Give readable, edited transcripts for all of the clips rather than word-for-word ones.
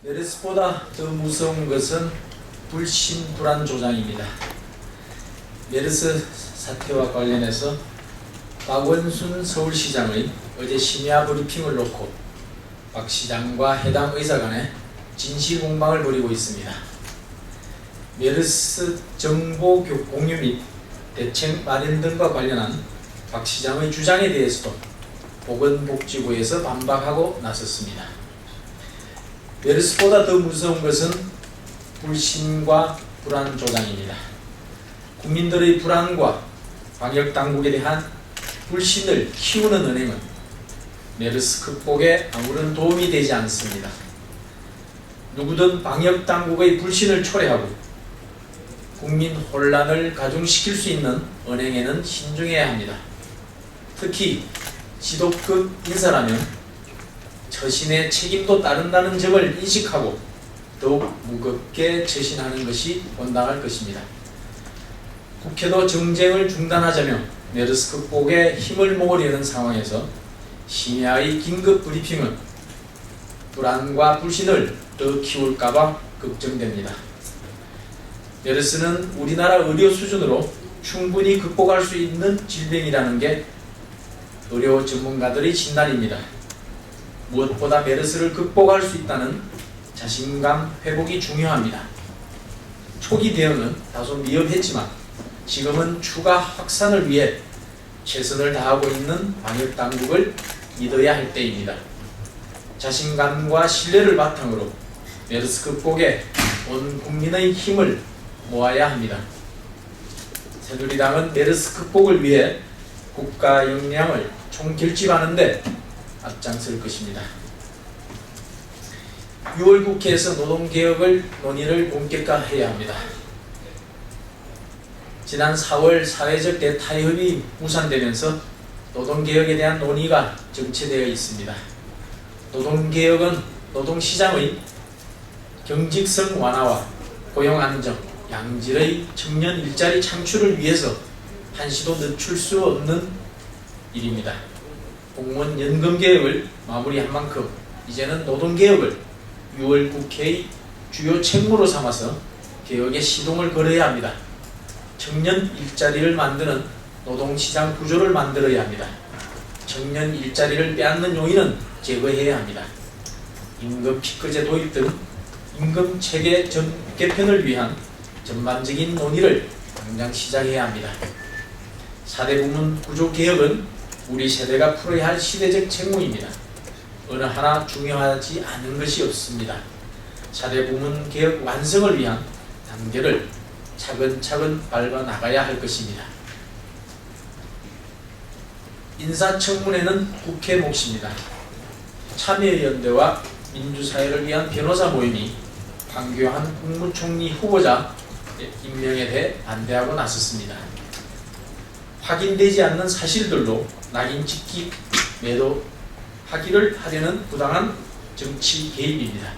메르스보다 더 무서운 것은 불신 불안 조장입니다. 메르스 사태와 관련해서 박원순 서울시장의 어제 심야 브리핑을 놓고 박 시장과 해당 의사 간에 진실 공방을 벌이고 있습니다. 메르스 정보 공유 및 대책 마련 등과 관련한 박 시장의 주장에 대해서도 보건복지부에서 반박하고 나섰습니다. 메르스보다 더 무서운 것은 불신과 불안 조장입니다. 국민들의 불안과 방역당국에 대한 불신을 키우는 은행은 메르스 극복에 아무런 도움이 되지 않습니다. 누구든 방역당국의 불신을 초래하고 국민 혼란을 가중시킬 수 있는 은행에는 신중해야 합니다. 특히 지도급 인사라면 처신의 책임도 따른다는 점을 인식하고 더욱 무겁게 처신하는 것이 온당할 것입니다. 국회도 정쟁을 중단하자며 메르스 극복에 힘을 모으려는 상황에서 심야의 긴급 브리핑은 불안과 불신을 더 키울까봐 걱정됩니다. 메르스는 우리나라 의료 수준으로 충분히 극복할 수 있는 질병이라는 게 의료 전문가들의 진단입니다. 무엇보다 메르스를 극복할 수 있다는 자신감 회복이 중요합니다. 초기 대응은 다소 미흡했지만 지금은 추가 확산을 위해 최선을 다하고 있는 방역당국을 믿어야 할 때입니다. 자신감과 신뢰를 바탕으로 메르스 극복에 온 국민의 힘을 모아야 합니다. 새누리당은 메르스 극복을 위해 국가 역량을 총결집하는 데 앞장설 것입니다. 6월 국회에서 노동개혁을 논의를 본격화해야 합니다. 지난 4월 사회적 대타협이 무산되면서 노동개혁에 대한 논의가 정체되어 있습니다. 노동개혁은 노동시장의 경직성 완화와 고용안정, 양질의 청년 일자리 창출을 위해서 한시도 늦출 수 없는 일입니다. 공무원 연금개혁을 마무리한 만큼 이제는 노동개혁을 6월 국회의 주요 책무로 삼아서 개혁의 시동을 걸어야 합니다. 청년 일자리를 만드는 노동시장 구조를 만들어야 합니다. 청년 일자리를 빼앗는 요인은 제거해야 합니다. 임금 피크제 도입 등 임금 체계 개편을 위한 전반적인 논의를 당장 시작해야 합니다. 4대 부문 구조 개혁은 우리 세대가 풀어야 할 시대적 책무입니다. 어느 하나 중요하지 않은 것이 없습니다. 4대 부문 개혁 완성을 위한 단계를 차근차근 밟아 나가야 할 것입니다. 인사청문회는 국회 몫입니다. 참여연대와 민주사회를 위한 변호사 모임이 황교안 국무총리 후보자 임명에 대해 반대하고 나섰습니다. 확인되지 않는 사실들로 낙인 찍기 매도하기를 하려는 부당한 정치 개입입니다.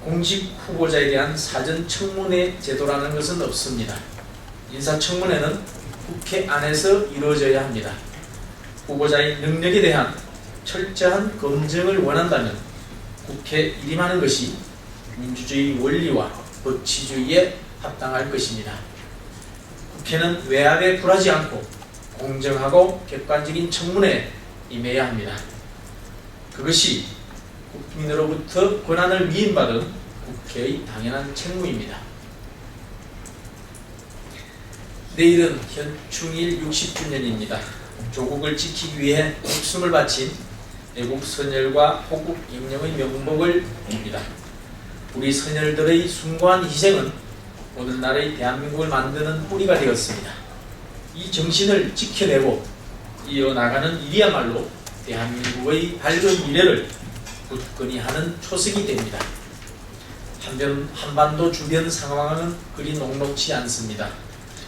공직 후보자에 대한 사전 청문회 제도라는 것은 없습니다. 인사청문회는 국회 안에서 이루어져야 합니다. 후보자의 능력에 대한 철저한 검증을 원한다면 국회에 일임하는 것이 민주주의 원리와 법치주의에 합당할 것입니다. 국회는 외압에 굴하지 않고 공정하고 객관적인 청문회에 임해야 합니다. 그것이 국민으로부터 권한을 위임받은 국회의 당연한 책무입니다. 내일은 현충일 60주년입니다. 조국을 지키기 위해 목숨을 바친 애국 선열과 호국 영령의 명복을 빕니다. 우리 선열들의 숭고한 희생은 오늘날의 대한민국을 만드는 뿌리가 되었습니다. 이 정신을 지켜내고 이어나가는 일이야말로 대한민국의 밝은 미래를 굳건히 하는 초석이 됩니다. 한반도 주변 상황은 그리 녹록지 않습니다.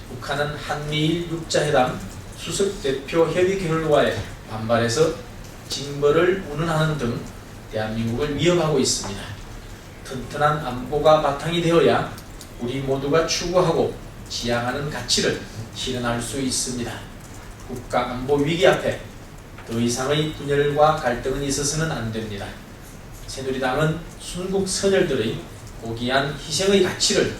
북한은 한미일 6자회담 수석 대표 협의 결과에 반발해서 징벌을 운운하는 등 대한민국을 위협하고 있습니다. 튼튼한 안보가 바탕이 되어야 우리 모두가 추구하고 지향하는 가치를 실현할 수 있습니다. 국가 안보 위기 앞에 더 이상의 분열과 갈등은 있어서는 안 됩니다. 새누리당은 순국 선열들의 고귀한 희생의 가치를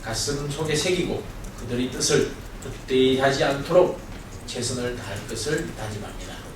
가슴 속에 새기고 그들의 뜻을 헛되이 하지 않도록 최선을 다할 것을 다짐합니다.